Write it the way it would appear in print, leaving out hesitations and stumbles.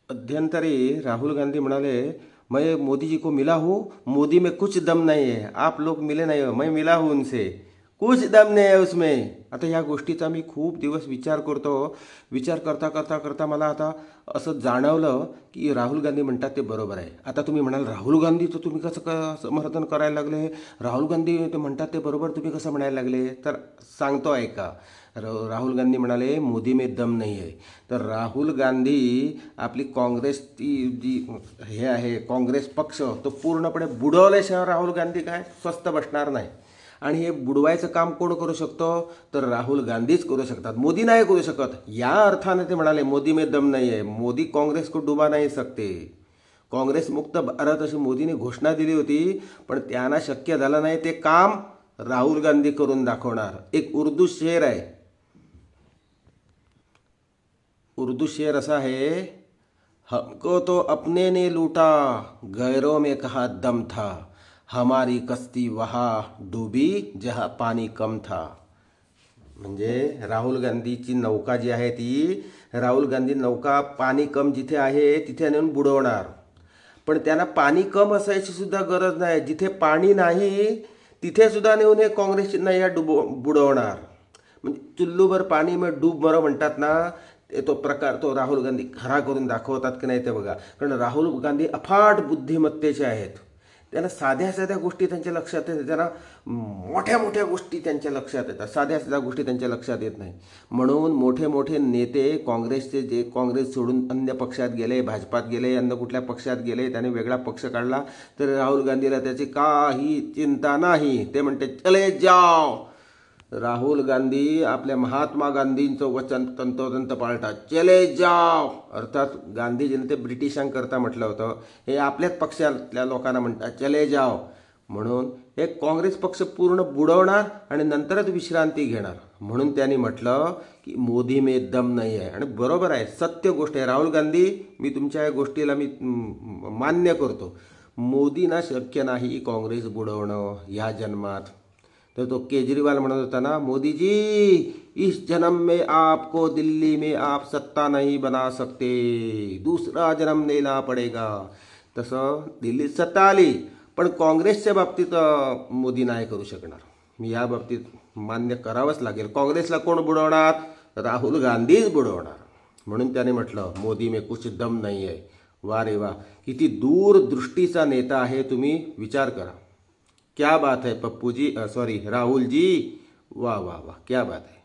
अध्यंतरी राहुल गांधी म्हणाले, मैं मोदी जी को मिला हूँ, मोदी में कुछ दम नहीं है, आप लोग मिले नहीं हो, मैं मिला हूँ उनसे, कुछ दम नहीं है उसमें. आता ह्या गोष्टीचा मी खूप दिवस विचार करतो. विचार करता करता करता मला आता असं जाणवलं की राहुल गांधी म्हणतात ते बरोबर आहे. आता तुम्ही म्हणाल राहुल गांधीचं तुम्ही कसं समर्थन करायला लागले, राहुल गांधी ते म्हणतात ते बरोबर तुम्ही कसं म्हणायला लागले, तर सांगतो ऐका. राहुल गांधी म्हणाले मोदी में दम नाही आहे. तर राहुल गांधी आपली काँग्रेस ती जी हे आहे काँग्रेस पक्ष तो पूर्णपणे बुडवल्याशिवाय राहुल गांधी काय स्वस्थ बसणार नाही. आणि हे बुडवायचं काम कोण करू शकतो, तर राहुल गांधीच करू शकतात, मोदी नाही करू शकत. या अर्थाने ते म्हणाले मोदी में दम नाही आहे, मोदी काँग्रेस को डुबा नाही सकते. काँग्रेस मुक्त भारत अशी मोदीने घोषणा दिली होती, पण त्यांना शक्य झालं नाही. ते काम राहुल गांधी करून दाखवणार. एक उर्दू शेर आहे, उर्दू शेर असा है, हमको तो अपने ने लूटा, गैरों में कहा दम था, हमारी कस्ती वहाँ डुबी जहाँ पाणी कम था. म्हणजे राहुल गांधीची नौका जी आहे ती, राहुल गांधी नौका पाणी कम जिथे आहे तिथे नेऊन बुडवणार. पण त्यांना पाणी कम असायची सुद्धा गरज नाही. जिथे पाणी नाही तिथे सुद्धा नेऊन हे काँग्रेसची नैया बुडवणार. म्हणजे चुल्लूभर पाणी मग डूब मरो म्हणतात ना, तो प्रकार तो राहुल गांधी खरा करून दाखवतात की नाही ते बघा. कारण राहुल गांधी अफाट बुद्धिमत्तेचे आहेत. त्यांना साध्या साध्या गोष्टी त्यांच्या लक्षात येतात, त्यांना मोठ्या मोठ्या गोष्टी त्यांच्या लक्षात येतात, साध्या साध्या गोष्टी त्यांच्या लक्षात येत नाही. म्हणून मोठे मोठे नेते काँग्रेसचे जे काँग्रेस सोडून अन्य पक्षात गेले, भाजपात गेले, अन्य कुठल्या पक्षात गेले, त्याने वेगळा पक्ष काढला, तर राहुल गांधीला त्याची काही चिंता नाही. ते म्हणते चले जाओ. राहुल गांधी आपल्या महात्मा गांधींचं वचन तंतोतंत पाळतात, चले जाओ. अर्थात गांधीजीने ते ब्रिटिशांकरता म्हटलं होतं, हे आपल्याच पक्षातल्या लोकांना म्हणतात चले जाओ. म्हणून हे काँग्रेस पक्ष पूर्ण बुडवणार आणि नंतरच विश्रांती घेणार. म्हणून त्यांनी म्हटलं की मोदी में दम नाही आहे. आणि बरोबर आहे, सत्य गोष्ट आहे. राहुल गांधी, मी तुमच्या या गोष्टीला मी मान्य करतो. मोदींना शक्य नाही काँग्रेस बुडवणं ह्या जन्मात. तर तो केजरीवाल म्हणत होता ना, मोदी जी इस जन्म में आपको दिल्ली में आप सत्ता नहीं बना सकते, दूसरा जन्म लेना पडेगा. तसं दिल्लीत सत्ता आली, पण काँग्रेसच्या बाबतीत मोदी नाही करू शकणार. मी या बाबतीत मान्य करावंच लागेल. काँग्रेसला कोण बुडवणार, राहुल गांधीच बुडवणार. म्हणून त्याने म्हटलं मोदी में कुछ दम नाही आहे. वा रे वा, किती दूरदृष्टीचा नेता आहे, तुम्ही विचार करा. क्या बात है पप्पू जी, सॉरी राहुल जी, वाह वाह वाह, क्या बात है.